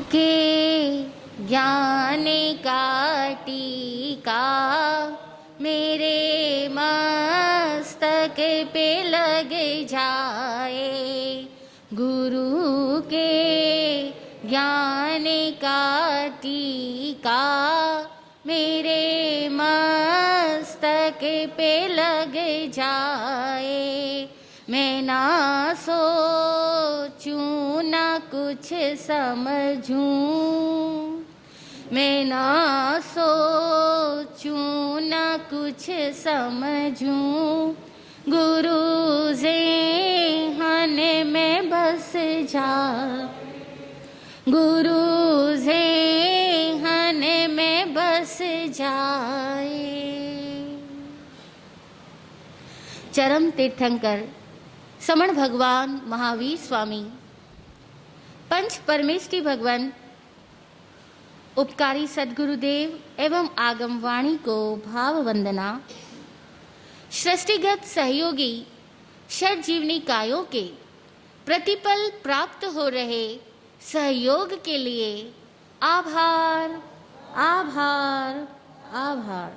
के ज्ञान का टीका मेरे मस्तक पे लग जाए। गुरु के ज्ञान का टीका मेरे मस्तक पे लग जाए। मैं ना सोचूं ना कुछ समझूं, मैं ना सोचूं ना कुछ समझूं, गुरु ज़ेहन में बस जा, गुरु ज़ेहन में बस जाए। चरम तीर्थंकर समण भगवान महावीर स्वामी पंच परमेष्टि भगवान उपकारी सद्गुरुदेव एवं आगम वाणी को भाव वंदना। सृष्टिगत सहयोगी षट जीवनी कायों के प्रतिपल प्राप्त हो रहे सहयोग के लिए आभार आभार आभार।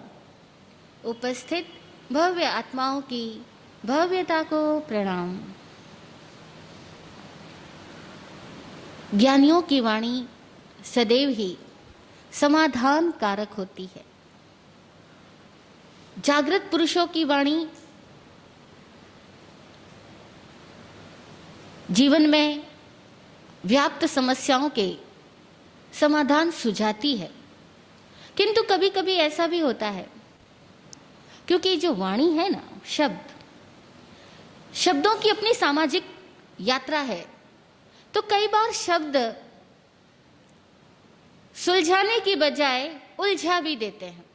उपस्थित भव्य आत्माओं की भव्यता को प्रणाम। ज्ञानियों की वाणी सदैव ही समाधान कारक होती है। जागृत पुरुषों की वाणी जीवन में व्याप्त समस्याओं के समाधान सुझाती है। किंतु कभी कभी ऐसा भी होता है, क्योंकि जो वाणी है ना, शब्दों की अपनी सामाजिक यात्रा है, तो कई बार शब्द सुलझाने की बजाय उलझा भी देते हैं।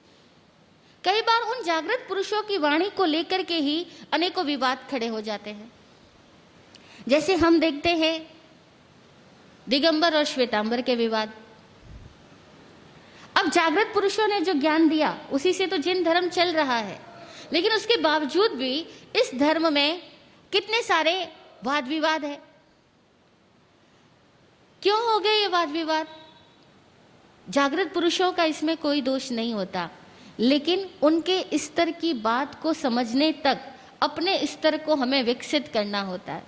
कई बार उन जागृत पुरुषों की वाणी को लेकर के ही अनेकों विवाद खड़े हो जाते हैं। जैसे हम देखते हैं दिगंबर और श्वेतांबर के विवाद। अब जागृत पुरुषों ने जो ज्ञान दिया उसी से तो जैन धर्म चल रहा है, लेकिन उसके बावजूद भी इस धर्म में कितने सारे वाद विवाद है। क्यों हो गए ये वाद विवाद? जागृत पुरुषों का इसमें कोई दोष नहीं होता, लेकिन उनके स्तर की बात को समझने तक अपने स्तर को हमें विकसित करना होता है।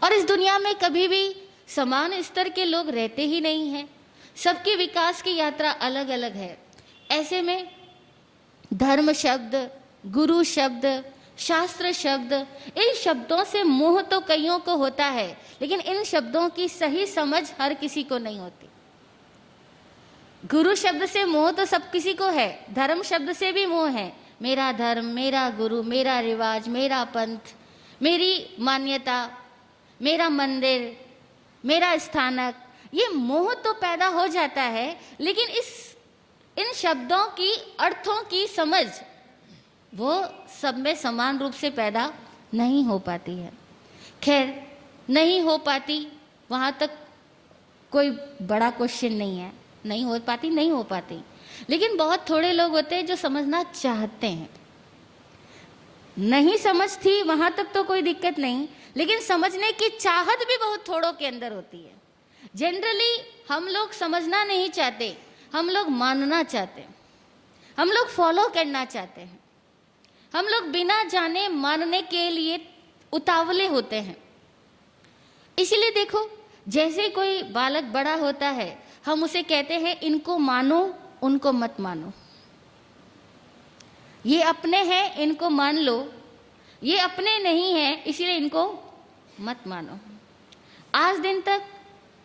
और इस दुनिया में कभी भी समान स्तर के लोग रहते ही नहीं हैं। सबकी विकास की यात्रा अलग अलग है। ऐसे में धर्म शब्द, गुरु शब्द, शास्त्र शब्द, इन शब्दों से मोह तो कईयों को होता है, लेकिन इन शब्दों की सही समझ हर किसी को नहीं होती। गुरु शब्द से मोह तो सब किसी को है, धर्म शब्द से भी मोह है। मेरा धर्म, मेरा गुरु, मेरा रिवाज, मेरा पंथ, मेरी मान्यता, मेरा मंदिर, मेरा स्थानक, ये मोह तो पैदा हो जाता है, लेकिन इन शब्दों की अर्थों की समझ वो सब में समान रूप से पैदा नहीं हो पाती है। खैर, नहीं हो पाती वहाँ तक कोई बड़ा क्वेश्चन नहीं है। नहीं हो पाती, लेकिन बहुत थोड़े लोग होते हैं जो समझना चाहते हैं। नहीं समझ थी वहाँ तक तो कोई दिक्कत नहीं, लेकिन समझने की चाहत भी बहुत थोड़ों के अंदर होती है। जनरली हम लोग समझना नहीं चाहते, हम लोग मानना चाहते हैं, हम लोग फॉलो करना चाहते हैं, हम लोग बिना जाने मानने के लिए उतावले होते हैं। इसीलिए देखो, जैसे कोई बालक बड़ा होता है, हम उसे कहते हैं इनको मानो, उनको मत मानो। ये अपने हैं, इनको मान लो। ये अपने नहीं हैं, इसलिए इनको मत मानो। आज दिन तक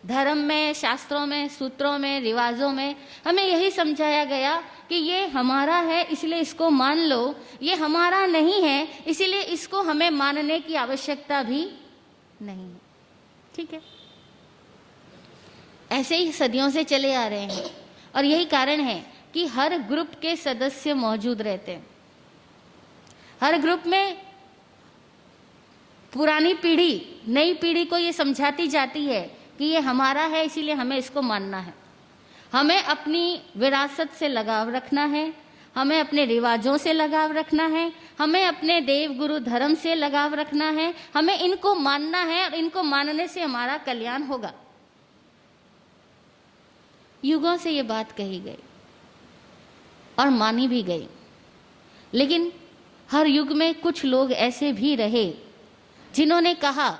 धर्म में, शास्त्रों में, सूत्रों में, रिवाजों में हमें यही समझाया गया कि ये हमारा है इसलिए इसको मान लो, ये हमारा नहीं है इसलिए इसको हमें मानने की आवश्यकता भी नहीं है। ठीक है, ऐसे ही सदियों से चले आ रहे हैं, और यही कारण है कि हर ग्रुप के सदस्य मौजूद रहते हैं। हर ग्रुप में पुरानी पीढ़ी नई पीढ़ी को ये समझाती जाती है कि ये हमारा है इसीलिए हमें इसको मानना है। हमें अपनी विरासत से लगाव रखना है, हमें अपने रिवाजों से लगाव रखना है, हमें अपने देव गुरु धर्म से लगाव रखना है, हमें इनको मानना है और इनको मानने से हमारा कल्याण होगा। युगों से ये बात कही गई और मानी भी गई, लेकिन हर युग में कुछ लोग ऐसे भी रहे जिन्होंने कहा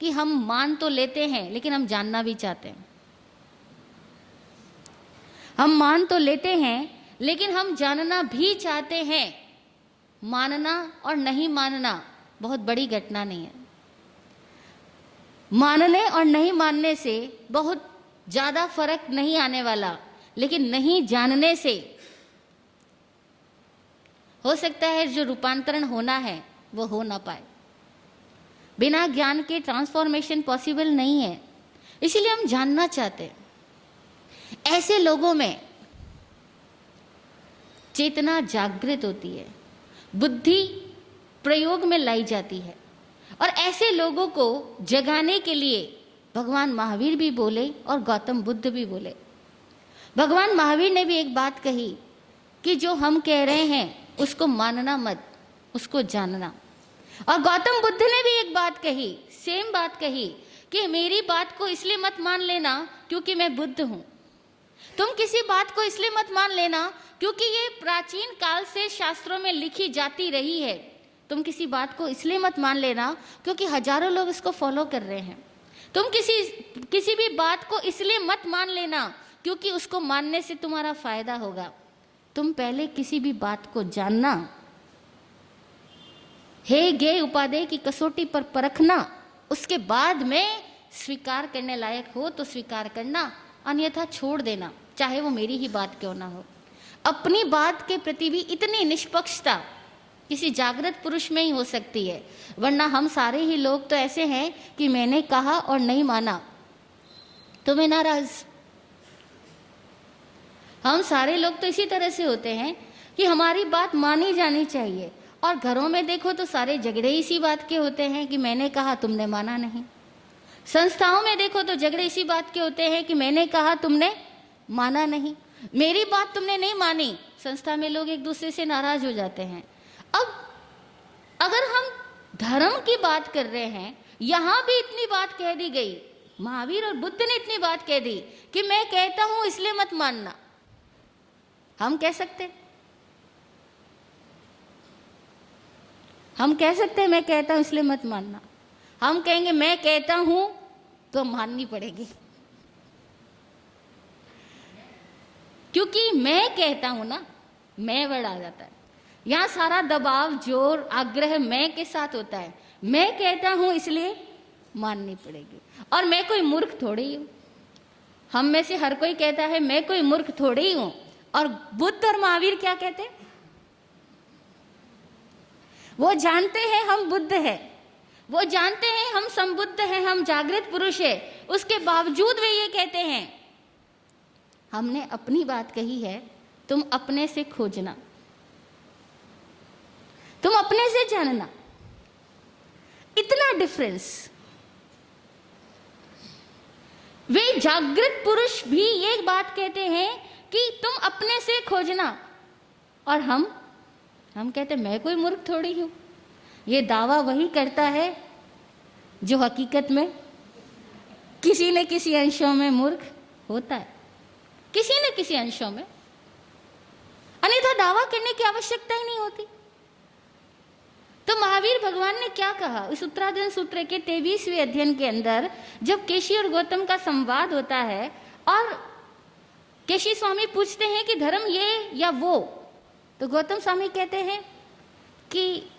कि हम मान तो लेते हैं लेकिन हम जानना भी चाहते हैं। हम मान तो लेते हैं लेकिन हम जानना भी चाहते हैं। मानना और नहीं मानना बहुत बड़ी घटना नहीं है। मानने और नहीं मानने से बहुत ज्यादा फर्क नहीं आने वाला, लेकिन नहीं जानने से हो सकता है जो रूपांतरण होना है वो हो ना पाए। बिना ज्ञान के ट्रांसफॉर्मेशन पॉसिबल नहीं है, इसीलिए हम जानना चाहते हैं। ऐसे लोगों में चेतना जागृत होती है, बुद्धि प्रयोग में लाई जाती है, और ऐसे लोगों को जगाने के लिए भगवान महावीर भी बोले और गौतम बुद्ध भी बोले। भगवान महावीर ने भी एक बात कही कि जो हम कह रहे हैं उसको मानना मत, उसको जानना। और गौतम बुद्ध ने भी एक बात कही, सेम बात कही कि मेरी बात को इसलिए मत मान लेना क्योंकि मैं बुद्ध हूं। तुम किसी बात को इसलिए मत मान लेना क्योंकि ये प्राचीन काल से शास्त्रों में लिखी जाती रही है। तुम किसी बात को इसलिए मत मान लेना क्योंकि हजारों लोग इसको फॉलो कर रहे हैं। तुम किसी भी बात को इसलिए मत मान लेना क्योंकि उसको मानने से तुम्हारा फायदा होगा। तुम पहले किसी भी बात को जानना, हे गे उपादेय की कसौटी पर परखना, उसके बाद में स्वीकार करने लायक हो तो स्वीकार करना, अन्यथा छोड़ देना, चाहे वो मेरी ही बात क्यों ना हो। अपनी बात के प्रति भी इतनी निष्पक्षता किसी जागृत पुरुष में ही हो सकती है, वरना हम सारे ही लोग तो ऐसे हैं कि मैंने कहा और नहीं माना तो मैं नाराज। हम सारे लोग तो इसी तरह से होते हैं कि हमारी बात मानी जानी चाहिए, और घरों में देखो तो सारे झगड़े इसी बात के होते हैं कि मैंने कहा तुमने माना नहीं। संस्थाओं में देखो तो झगड़े इसी बात के होते हैं कि मैंने कहा तुमने माना नहीं, मेरी बात तुमने नहीं मानी। संस्था में लोग एक दूसरे से नाराज हो जाते हैं। अब अगर हम धर्म की बात कर रहे हैं, यहां भी इतनी बात कह दी गई, महावीर और बुद्ध ने इतनी बात कह दी कि मैं कहता हूं इसलिए मत मानना। हम कह सकते हैं मैं कहता हूं इसलिए मत मानना। हम कहेंगे मैं कहता हूं तो माननी पड़ेगी, क्योंकि मैं कहता हूं ना, मैं वर्ड आ जाता है। यहां सारा दबाव, जोर, आग्रह मैं के साथ होता है। मैं कहता हूं इसलिए माननी पड़ेगी। और मैं कोई मूर्ख थोड़ी ही हूं। हम में से हर कोई कहता है मैं कोई मूर्ख थोड़ी ही हूं। और बुद्ध और महावीर क्या कहते हैं? वो जानते हैं हम बुद्ध हैं, वो जानते हैं हम संबुद्ध हैं, हम जागृत पुरुष हैं, उसके बावजूद वे ये कहते हैं हमने अपनी बात कही है, तुम अपने से खोजना, तुम अपने से जानना। इतना डिफरेंस। वे जागृत पुरुष भी ये बात कहते हैं कि तुम अपने से खोजना, और हम कहते हैं मैं कोई मूर्ख थोड़ी हूं। ये दावा वही करता है जो हकीकत में किसी न किसी अंशों में मूर्ख होता है, किसी न किसी अंशों में, अन्यथा दावा करने की आवश्यकता ही नहीं होती। तो महावीर भगवान ने क्या कहा इस उत्तराधन सूत्र के 23वें अध्ययन के अंदर, जब केशी और गौतम का संवाद होता है और केशी स्वामी पूछते हैं कि धर्म ये या वो, तो गौतम स्वामी कहते हैं कि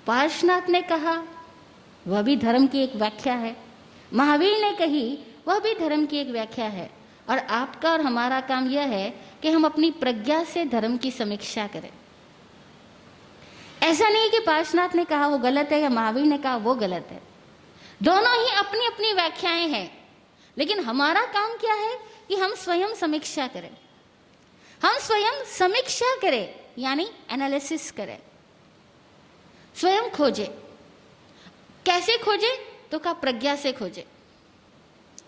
पार्श्वनाथ ने कहा वह भी धर्म की एक व्याख्या है, महावीर ने कही वह भी धर्म की एक व्याख्या है, और आपका और हमारा काम यह है कि हम अपनी प्रज्ञा से धर्म की समीक्षा करें। ऐसा नहीं कि पार्श्वनाथ ने कहा वो गलत है या महावीर ने कहा वो गलत है, दोनों ही अपनी अपनी व्याख्याएं हैं। लेकिन हमारा काम क्या है कि हम स्वयं समीक्षा करें, हम स्वयं समीक्षा करें, यानी एनालिसिस करें, स्वयं खोजे। कैसे खोजे? तो का प्रज्ञा से खोजे,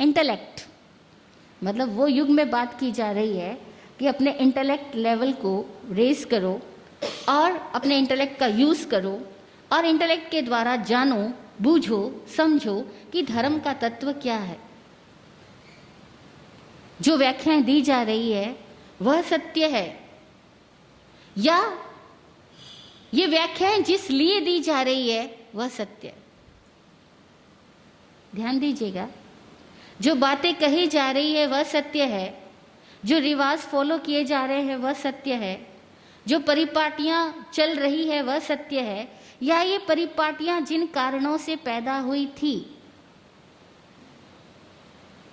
इंटेलेक्ट। मतलब वो युग में बात की जा रही है कि अपने इंटेलेक्ट लेवल को रेज करो और अपने इंटेलेक्ट का यूज करो, और इंटेलेक्ट के द्वारा जानो, बूझो, समझो कि धर्म का तत्व क्या है। जो व्याख्याएं दी जा रही है वह सत्य है, या ये व्याख्याएं जिस लिए दी जा रही है वह सत्य है। ध्यान दीजिएगा, जो बातें कही जा रही है वह सत्य है, जो रिवाज फॉलो किए जा रहे हैं वह सत्य है, जो परिपाटियां चल रही है वह सत्य है, या ये परिपाटियां जिन कारणों से पैदा हुई थी,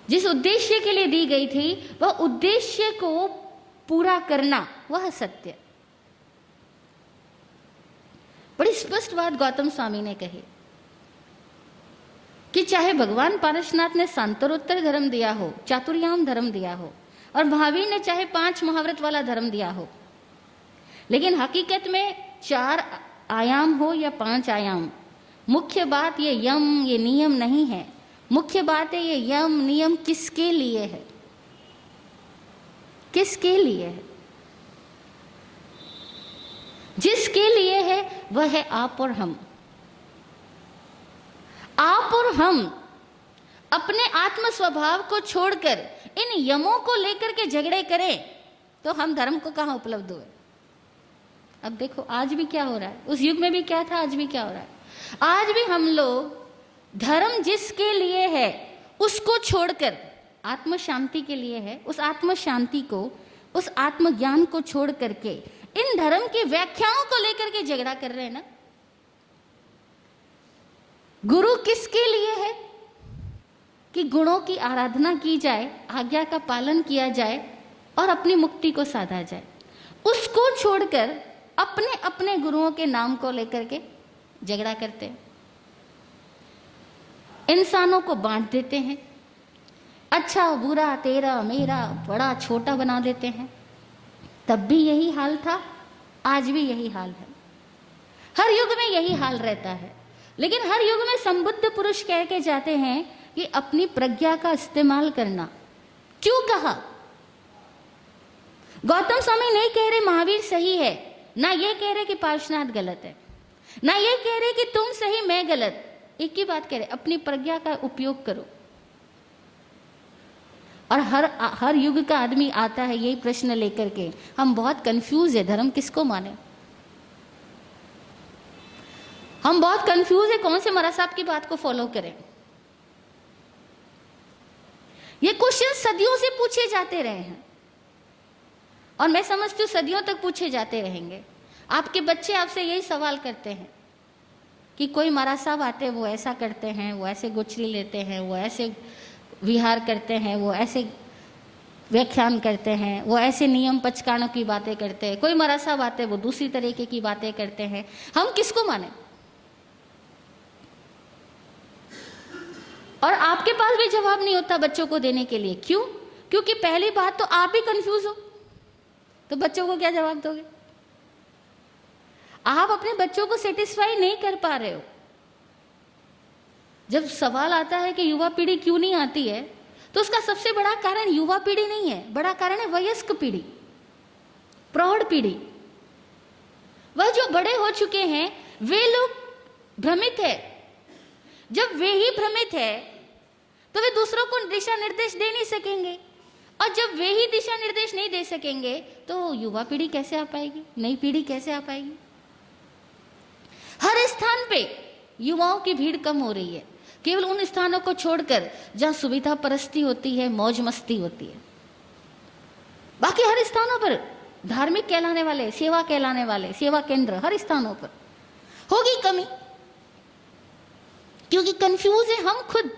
जिस उद्देश्य के लिए दी गई थी, वह उद्देश्य को पूरा करना वह सत्य। बड़ी स्पष्ट बात गौतम स्वामी ने कही कि चाहे भगवान पारसनाथ ने सांतरोत्तर धर्म दिया हो, चातुर्याम धर्म दिया हो, और महावीर ने चाहे 5 महाव्रत वाला धर्म दिया हो, लेकिन हकीकत में 4 आयाम हो या 5 आयाम, मुख्य बात ये यम, ये नियम नहीं है। मुख्य बात है ये यम नियम किसके लिए है, किसके लिए है। जिसके लिए है वह है आप और हम। आप और हम अपने आत्म स्वभाव को छोड़कर इन यमों को लेकर के झगड़े करें तो हम धर्म को कहां उपलब्ध हुए। अब देखो आज भी क्या हो रहा है, उस युग में भी क्या था, आज भी क्या हो रहा है। आज भी हम लोग धर्म जिसके लिए है उसको छोड़कर आत्म शांति के लिए है, उस आत्म शांति को, उस आत्म ज्ञान को छोड़ करके इन धर्म की व्याख्याओं को लेकर के झगड़ा कर रहे हैं ना। गुरु किसके लिए है कि गुणों की आराधना की जाए, आज्ञा का पालन किया जाए और अपनी मुक्ति को साधा जाए। उसको छोड़कर अपने अपने गुरुओं के नाम को लेकर के झगड़ा करते हैं, इंसानों को बांट देते हैं, अच्छा बुरा तेरा मेरा बड़ा छोटा बना देते हैं। तब भी यही हाल था, आज भी यही हाल है, हर युग में यही हाल रहता है। लेकिन हर युग में संबुद्ध पुरुष कह के जाते हैं कि अपनी प्रज्ञा का इस्तेमाल करना। क्यों कहा? गौतम स्वामी नहीं कह रहे महावीर सही है, ना ये कह रहे कि पार्श्वनाथ गलत है, ना ये कह रहे कि तुम सही मैं गलत। एक ही बात कह रहे, अपनी प्रज्ञा का उपयोग करो। और हर युग का आदमी आता है यही प्रश्न लेकर के, हम बहुत कंफ्यूज है धर्म किसको माने। हम बहुत कंफ्यूज है कौन से महाराज साहब की बात को फॉलो करें। ये क्वेश्चन सदियों से पूछे जाते रहे हैं और मैं समझती हूँ सदियों तक पूछे जाते रहेंगे। आपके बच्चे आपसे यही सवाल करते हैं कि कोई महाराज साहब आते हैं, वो ऐसा करते हैं, वो ऐसे गुच्छली लेते हैं, वो ऐसे विहार करते हैं, वो ऐसे व्याख्यान करते हैं, वो ऐसे नियम पचकाणों की बातें करते हैं। कोई महाराज साहब आते हैं वो दूसरी तरीके की बातें करते हैं। हम किसको माने? और आपके पास भी जवाब नहीं होता बच्चों को देने के लिए। क्यों? क्योंकि पहली बात तो आप ही कंफ्यूज हो, तो बच्चों को क्या जवाब दोगे? आप अपने बच्चों को सेटिस्फाई नहीं कर पा रहे हो। जब सवाल आता है कि युवा पीढ़ी क्यों नहीं आती है, तो उसका सबसे बड़ा कारण युवा पीढ़ी नहीं है, बड़ा कारण है वयस्क पीढ़ी, प्रौढ़ पीढ़ी। वह जो बड़े हो चुके हैं वे लोग भ्रमित है। जब वे ही भ्रमित है तो वे दूसरों को दिशा निर्देश दे नहीं सकेंगे, और जब वे ही दिशा निर्देश नहीं दे सकेंगे तो युवा पीढ़ी कैसे आ पाएगी, नई पीढ़ी कैसे आ पाएगी? हर स्थान पे युवाओं की भीड़ कम हो रही है, केवल उन स्थानों को छोड़कर जहां सुविधा परस्ती होती है, मौज मस्ती होती है। बाकी हर स्थानों पर धार्मिक कहलाने वाले, सेवा कहलाने वाले सेवा केंद्र हर स्थानों पर होगी कमी, क्योंकि कंफ्यूज है हम खुद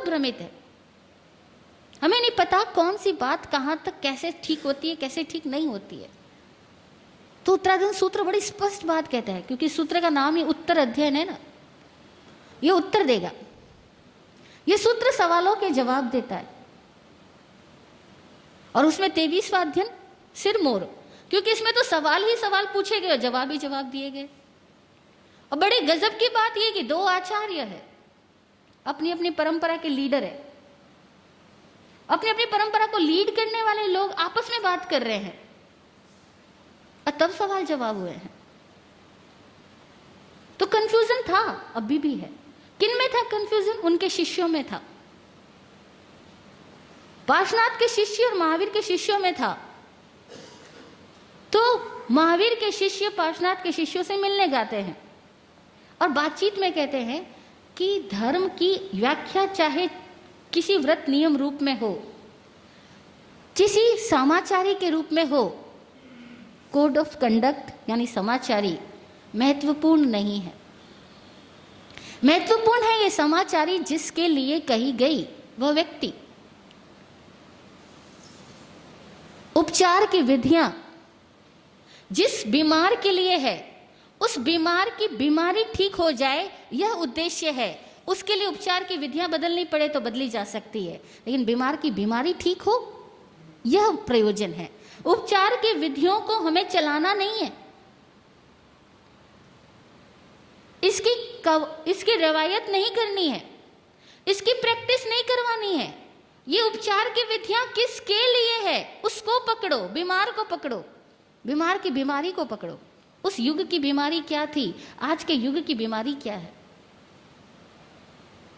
भ्रमित है। हमें नहीं पता कौन सी बात कहां तक कैसे ठीक होती है, कैसे ठीक नहीं होती है। तो उत्तराधन सूत्र बड़ी स्पष्ट बात कहता है, क्योंकि सूत्र का नाम ही उत्तर अध्ययन है ना, ये उत्तर देगा। ये सूत्र सवालों के जवाब देता है, और उसमें 23वां अध्ययन सिरमौर, क्योंकि इसमें तो सवाल ही सवाल पूछे गए और जवाब ही जवाब दिए गए। और बड़े गजब की बात यह कि 2 आचार्य है, अपनी अपनी परंपरा के लीडर है, अपनी अपनी परंपरा को लीड करने वाले लोग आपस में बात कर रहे हैं और तब सवाल जवाब हुए हैं। तो कंफ्यूजन था, अभी भी है। किन में था कंफ्यूजन? उनके शिष्यों में था। पार्श्वनाथ के शिष्य और महावीर के शिष्यों में था। तो महावीर के शिष्य पार्श्वनाथ के शिष्यों से मिलने जाते हैं और बातचीत में कहते हैं कि धर्म की व्याख्या चाहे किसी व्रत नियम रूप में हो, किसी समाचारी के रूप में हो, कोड ऑफ कंडक्ट यानी समाचारी महत्वपूर्ण नहीं है। महत्वपूर्ण है ये समाचारी जिसके लिए कही गई वह व्यक्ति। उपचार की विधियां जिस बीमार के लिए है, उस बीमार की बीमारी ठीक हो जाए, यह उद्देश्य है। उसके लिए उपचार की विधियां बदलनी पड़े तो बदली जा सकती है, लेकिन बीमार की बीमारी ठीक हो, यह प्रयोजन है। उपचार की विधियों को हमें चलाना नहीं है, इसकी रवायत नहीं करनी है, इसकी प्रैक्टिस नहीं करवानी है। ये उपचार की विधियां किसके लिए है, उसको पकड़ो, बीमार को पकड़ो, बीमार की बीमारी को पकड़ो। उस युग की बीमारी क्या थी, आज के युग की बीमारी क्या है।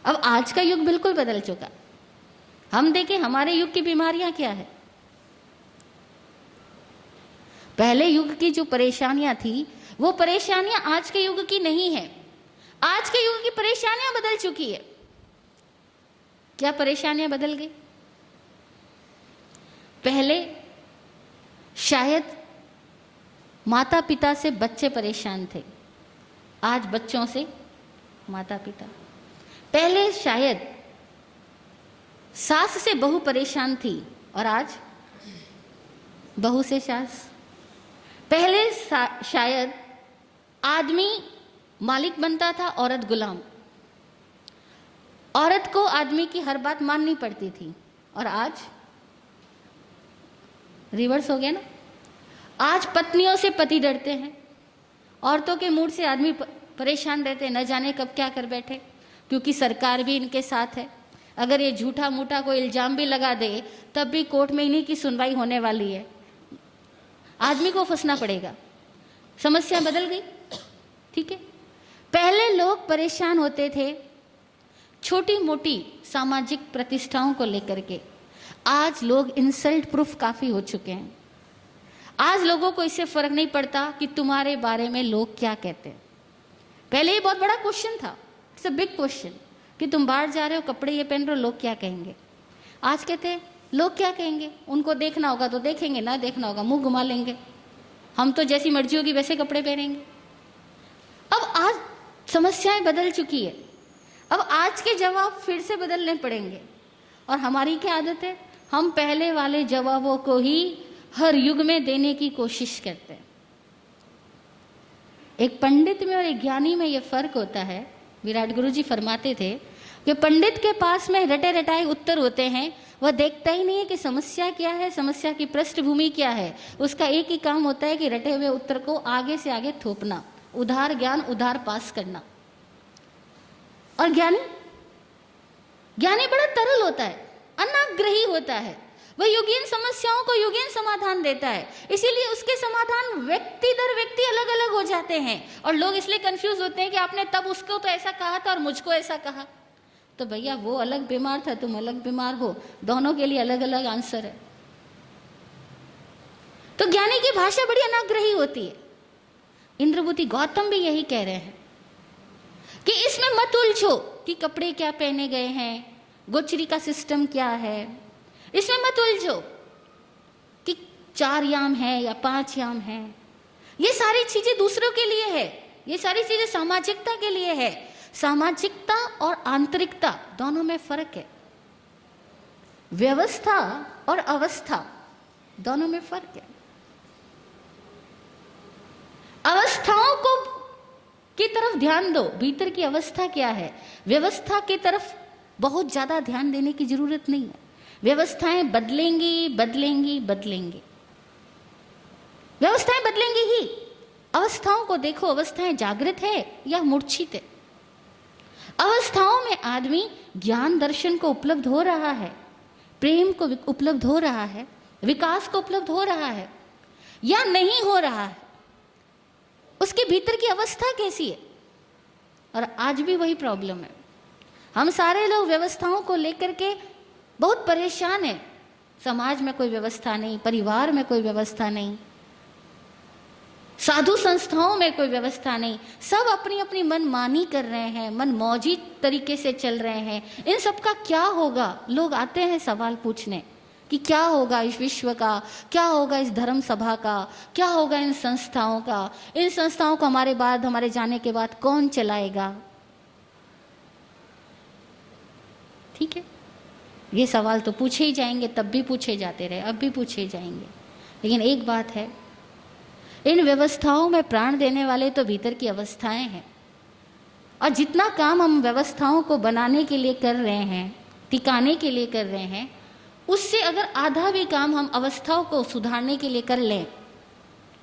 अब आज का युग बिल्कुल बदल चुका। हम देखें हमारे युग की बीमारियां क्या है। पहले युग की जो परेशानियां थी वो परेशानियां आज के युग की नहीं है। आज के युग की परेशानियां बदल चुकी है। क्या परेशानियां बदल गई? पहले शायद माता पिता से बच्चे परेशान थे, आज बच्चों से माता पिता। पहले शायद सास से बहू परेशान थी और आज बहू से सास। पहले शायद आदमी मालिक बनता था, औरत गुलाम। औरत को आदमी की हर बात माननी पड़ती थी और आज रिवर्स हो गया ना। आज पत्नियों से पति डरते हैं, औरतों के मूड से आदमी परेशान रहते हैं, न जाने कब क्या कर बैठे, क्योंकि सरकार भी इनके साथ है। अगर ये झूठा मूठा कोई इल्जाम भी लगा दे तब भी कोर्ट में इन्हीं की सुनवाई होने वाली है, आदमी को फंसना पड़ेगा। समस्या बदल गई, ठीक है। पहले लोग परेशान होते थे छोटी मोटी सामाजिक प्रतिष्ठाओं को लेकर के, आज लोग इंसल्ट प्रूफ काफी हो चुके हैं। आज लोगों को इससे फर्क नहीं पड़ता कि तुम्हारे बारे में लोग क्या कहते हैं। पहले ये बहुत बड़ा क्वेश्चन था, इट्स अ बिग क्वेश्चन, कि तुम बाहर जा रहे हो, कपड़े ये पहन रहे हो, लोग क्या कहेंगे। आज कहते हैं लोग क्या कहेंगे, उनको देखना होगा तो देखेंगे, ना देखना होगा मुंह घुमा लेंगे, हम तो जैसी मर्जी होगी वैसे कपड़े पहनेंगे। अब आज समस्याएं बदल चुकी है, अब आज के जवाब फिर से बदलने पड़ेंगे। और हमारी क्या आदत है, हम पहले वाले जवाबों को ही हर युग में देने की कोशिश करते हैं। एक पंडित में और एक ज्ञानी में यह फर्क होता है। विराट गुरु जी फरमाते थे कि पंडित के पास में रटे रटाए उत्तर होते हैं, वह देखता ही नहीं है कि समस्या क्या है, समस्या की पृष्ठभूमि क्या है। उसका एक ही काम होता है कि रटे हुए उत्तर को आगे से आगे थोपना, उधार ज्ञान उधार पास करना। और ज्ञानी बड़ा तरल होता है, अनाग्रही होता है, वह युगीन समस्याओं को युगीन समाधान देता है। इसीलिए उसके समाधान व्यक्ति दर व्यक्ति अलग अलग हो जाते हैं और लोग इसलिए कंफ्यूज होते हैं कि आपने तब उसको तो ऐसा कहा था और मुझको ऐसा कहा। तो भैया वो अलग बीमार था, तुम अलग बीमार हो, दोनों के लिए अलग अलग आंसर है। तो ज्ञानी की भाषा बड़ी अनाग्रही होती है। इंद्रबुद्धि गौतम भी यही कह रहे हैं कि इसमें मत उलझो कि कपड़े क्या पहने गए हैं, गोचरी का सिस्टम क्या है, इसमें मत उलझो कि 4 याम है या 5 याम है। ये सारी चीजें दूसरों के लिए है, ये सारी चीजें सामाजिकता के लिए है। सामाजिकता और आंतरिकता दोनों में फर्क है, व्यवस्था और अवस्था दोनों में फर्क है। अवस्थाओं को की तरफ ध्यान दो, भीतर की अवस्था क्या है। व्यवस्था की तरफ बहुत ज्यादा ध्यान देने की जरूरत नहीं है। व्यवस्थाएं बदलेंगी बदलेंगी बदलेंगी, व्यवस्थाएं बदलेंगी ही। अवस्थाओं को देखो, अवस्थाएं जागृत है या मूर्छित है। अवस्थाओं में आदमी ज्ञान दर्शन को उपलब्ध हो रहा है, प्रेम को उपलब्ध हो रहा है, विकास को उपलब्ध हो रहा है या नहीं हो रहा है, उसके भीतर की अवस्था कैसी है। और आज भी वही प्रॉब्लम है, हम सारे लोग व्यवस्थाओं को लेकर के बहुत परेशान हैं समाज में कोई व्यवस्था नहीं, परिवार में कोई व्यवस्था नहीं, साधु संस्थाओं में कोई व्यवस्था नहीं, सब अपनी अपनी मनमानी कर रहे हैं, मनमौजी तरीके से चल रहे हैं। इन सब का क्या होगा? लोग आते हैं सवाल पूछने कि क्या होगा इस विश्व का, क्या होगा इस धर्म सभा का, क्या होगा इन संस्थाओं का, इन संस्थाओं को हमारे बाद, हमारे जाने के बाद कौन चलाएगा? ठीक है, ये सवाल तो पूछे ही जाएंगे, तब भी पूछे जाते रहे, अब भी पूछे जाएंगे। लेकिन एक बात है, इन व्यवस्थाओं में प्राण देने वाले तो भीतर की अवस्थाएं हैं, और जितना काम हम व्यवस्थाओं को बनाने के लिए कर रहे हैं, टिकाने के लिए कर रहे हैं, उससे अगर आधा भी काम हम अवस्थाओं को सुधारने के लिए कर लें,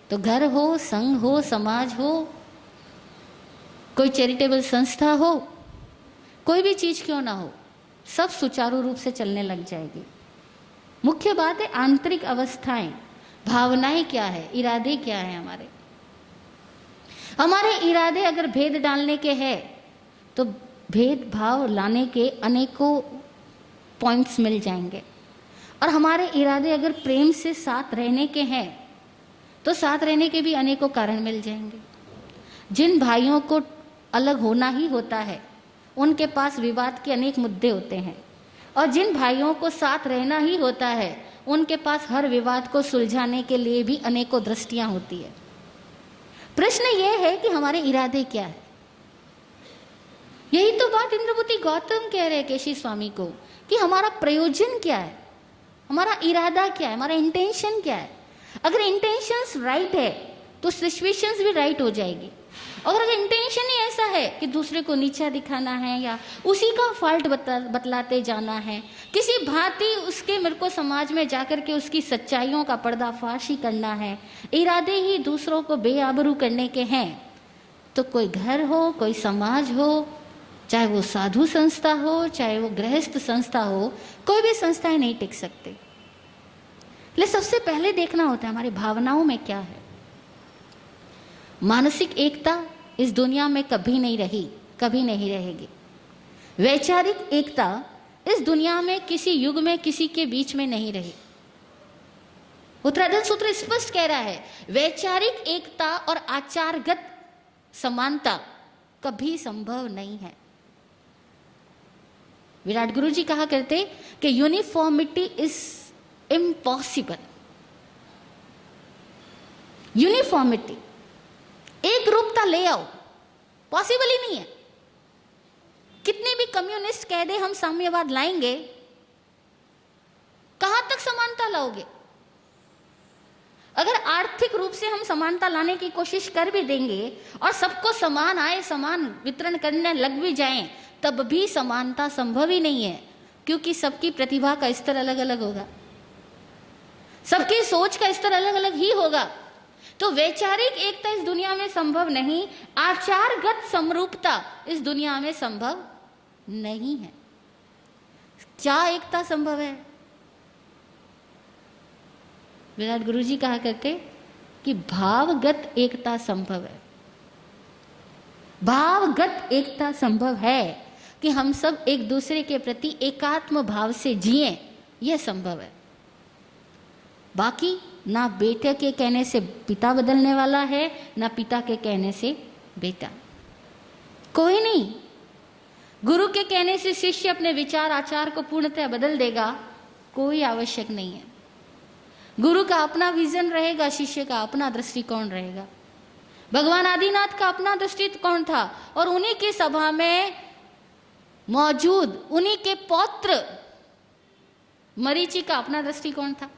तो घर हो, संघ हो, समाज हो, कोई चैरिटेबल संस्था हो, कोई भी चीज क्यों ना हो, सब सुचारू रूप से चलने लग जाएगी। मुख्य बात है आंतरिक अवस्थाएं, भावनाएं क्या है, इरादे क्या है हमारे। हमारे इरादे अगर भेद डालने के हैं तो भेदभाव लाने के अनेकों पॉइंट्स मिल जाएंगे, और हमारे इरादे अगर प्रेम से साथ रहने के हैं तो साथ रहने के भी अनेकों कारण मिल जाएंगे। जिन भाइयों को अलग होना ही होता है उनके पास विवाद के अनेक मुद्दे होते हैं, और जिन भाइयों को साथ रहना ही होता है उनके पास हर विवाद को सुलझाने के लिए भी अनेकों दृष्टियां होती है। प्रश्न यह है कि हमारे इरादे क्या है। यही तो बात इंद्रपुति गौतम कह रहे केशी स्वामी को कि हमारा प्रयोजन क्या है, हमारा इरादा क्या है, हमारा इंटेंशन क्या है। अगर इंटेंशंस राइट है तो सिचुएशंस भी राइट हो जाएगी। और अगर इंटेंशन ही ऐसा है कि दूसरे को नीचा दिखाना है या उसी का फॉल्ट बतलाते जाना है, किसी भांति उसके मेरे को समाज में जाकर के उसकी सच्चाइयों का पर्दाफाश ही करना है, इरादे ही दूसरों को बेआबरू करने के हैं, तो कोई घर हो, कोई समाज हो, चाहे वो साधु संस्था हो, चाहे वो गृहस्थ संस्था हो, कोई भी संस्थाएं नहीं टिक सकते। इसलिए सबसे पहले देखना होता है हमारी भावनाओं में क्या है। मानसिक एकता इस दुनिया में कभी नहीं रही, कभी नहीं रहेगी। वैचारिक एकता इस दुनिया में किसी युग में किसी के बीच में नहीं रही। उत्तराधन सूत्र स्पष्ट कह रहा है, वैचारिक एकता और आचारगत समानता कभी संभव नहीं है। विराट गुरु जी कहा करते कि यूनिफॉर्मिटी इज इम्पॉसिबल। यूनिफॉर्मिटी, एक रूपता ले आओ, पॉसिबल ही नहीं है। कितने भी कम्युनिस्ट कह दे हम साम्यवाद लाएंगे, कहां तक समानता लाओगे? अगर आर्थिक रूप से हम समानता लाने की कोशिश कर भी देंगे और सबको समान आय, समान वितरण करने लग भी जाएं, तब भी समानता संभव ही नहीं है, क्योंकि सबकी प्रतिभा का स्तर अलग अलग होगा, सबकी सोच का स्तर अलग अलग ही होगा। तो वैचारिक एकता इस दुनिया में संभव नहीं, आचारगत समरूपता इस दुनिया में संभव नहीं है। क्या एकता संभव है? विराट गुरु जी कहा करते कि भावगत एकता संभव है। भावगत एकता संभव है कि हम सब एक दूसरे के प्रति एकात्म भाव से जिएं, यह संभव है। बाकी ना बेटे के कहने से पिता बदलने वाला है, ना पिता के कहने से बेटा, कोई नहीं। गुरु के कहने से शिष्य अपने विचार आचार को पूर्णतः बदल देगा, कोई आवश्यक नहीं है। गुरु का अपना विजन रहेगा, शिष्य का अपना दृष्टिकोण रहेगा। भगवान आदिनाथ का अपना दृष्टिकोण था और उन्हीं की सभा में मौजूद उन्हीं के पौत्र मरीचि का अपना दृष्टिकोण था।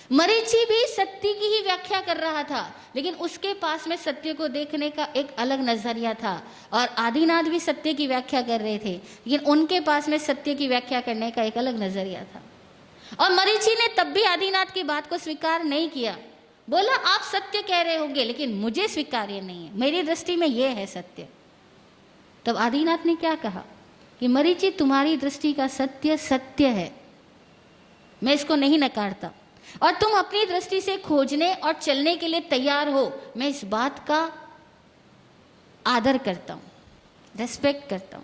मरीचि भी सत्य की ही व्याख्या कर रहा था, लेकिन उसके पास में सत्य को देखने का एक अलग नजरिया था, और आदिनाथ भी सत्य की व्याख्या कर रहे थे, लेकिन उनके पास में सत्य की व्याख्या करने का एक अलग नजरिया था। और मरीचि ने तब भी आदिनाथ की बात को स्वीकार नहीं किया, बोला आप सत्य कह रहे होंगे लेकिन मुझे स्वीकार्य नहीं है, मेरी दृष्टि में यह है सत्य। तब आदिनाथ ने क्या कहा कि मरीचि तुम्हारी दृष्टि का सत्य सत्य है, मैं इसको नहीं नकारता, और तुम अपनी दृष्टि से खोजने और चलने के लिए तैयार हो, मैं इस बात का आदर करता हूं, रेस्पेक्ट करता हूं।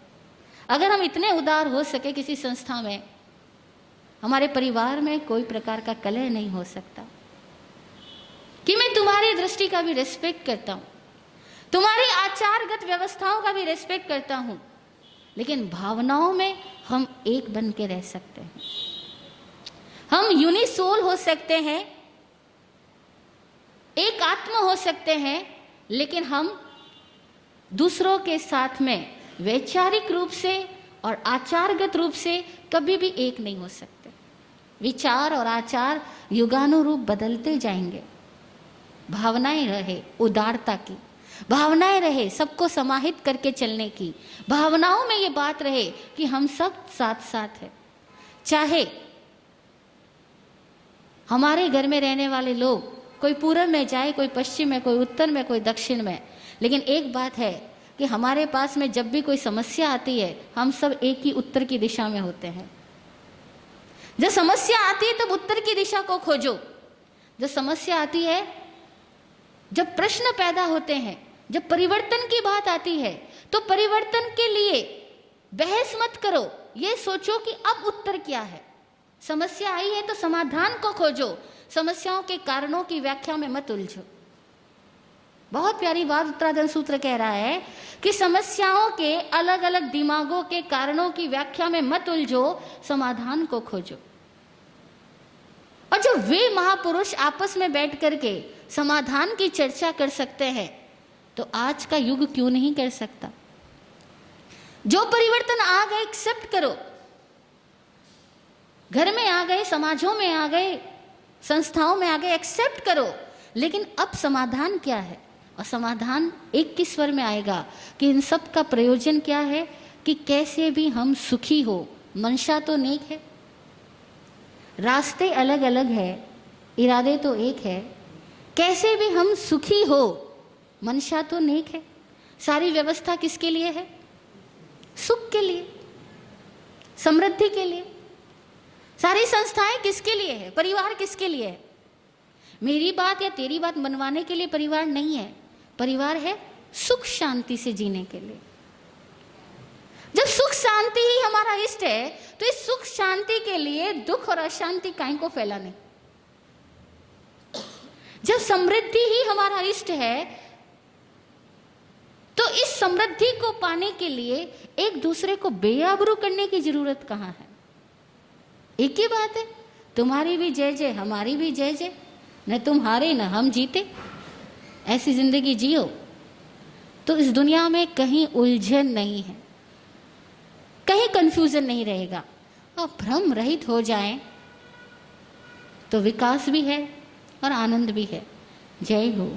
अगर हम इतने उदार हो सके किसी संस्था में हमारे परिवार में कोई प्रकार का कलह नहीं हो सकता, कि मैं तुम्हारी दृष्टि का भी रिस्पेक्ट करता हूं, तुम्हारी आचारगत व्यवस्थाओं का भी रिस्पेक्ट करता हूं, लेकिन भावनाओं में हम एक बन के रह सकते हैं, हम यूनिसोल हो सकते हैं, एक आत्मा हो सकते हैं, लेकिन हम दूसरों के साथ में वैचारिक रूप से और आचारगत रूप से कभी भी एक नहीं हो सकते। विचार और आचार युगानुरूप बदलते जाएंगे। भावनाएं रहे उदारता की, भावनाएं रहे सबको समाहित करके चलने की, भावनाओं में ये बात रहे कि हम सब साथ साथ हैं। चाहे हमारे घर में रहने वाले लोग कोई पूर्व में जाए, कोई पश्चिम में, कोई उत्तर में, कोई दक्षिण में, लेकिन एक बात है कि हमारे पास में जब भी कोई समस्या आती है हम सब एक ही उत्तर की दिशा में होते हैं। जब समस्या आती है तब उत्तर की दिशा को खोजो। जब समस्या आती है, जब प्रश्न पैदा होते हैं, जब परिवर्तन की बात आती है, तो परिवर्तन के लिए बहस मत करो, ये सोचो कि अब उत्तर क्या है। समस्या आई है तो समाधान को खोजो, समस्याओं के कारणों की व्याख्या में मत उलझो। बहुत प्यारी बात उत्तराधर्म सूत्र कह रहा है कि समस्याओं के अलग अलग दिमागों के कारणों की व्याख्या में मत उलझो, समाधान को खोजो। और जब वे महापुरुष आपस में बैठ करके समाधान की चर्चा कर सकते हैं तो आज का युग क्यों नहीं कर सकता। जो परिवर्तन आ गए एक्सेप्ट करो, घर में आ गए, समाजों में आ गए, संस्थाओं में आ गए, एक्सेप्ट करो, लेकिन अब समाधान क्या है। और समाधान एक ही स्वर में आएगा कि इन सब का प्रयोजन क्या है, कि कैसे भी हम सुखी हो। मंशा तो नेक है, रास्ते अलग अलग है, इरादे तो एक है, कैसे भी हम सुखी हो, मंशा तो नेक है। सारी व्यवस्था किसके लिए है? सुख के लिए, समृद्धि के लिए। सारी संस्थाएं किसके लिए है? परिवार किसके लिए है? मेरी बात या तेरी बात मनवाने के लिए परिवार नहीं है। परिवार है सुख शांति से जीने के लिए। जब सुख शांति ही हमारा इष्ट है तो इस सुख शांति के लिए दुख और अशांति काहे को फैलाने। जब समृद्धि ही हमारा इष्ट है तो इस समृद्धि को पाने के लिए एक दूसरे को बेआबरू करने की जरूरत कहां है। एक ही बात है, तुम्हारी भी जय जय, हमारी भी जय जय, न तुम हारे न हम जीते, ऐसी जिंदगी जियो तो इस दुनिया में कहीं उलझन नहीं है, कहीं कंफ्यूजन नहीं रहेगा। और भ्रम रहित हो जाएं तो विकास भी है और आनंद भी है। जय हो।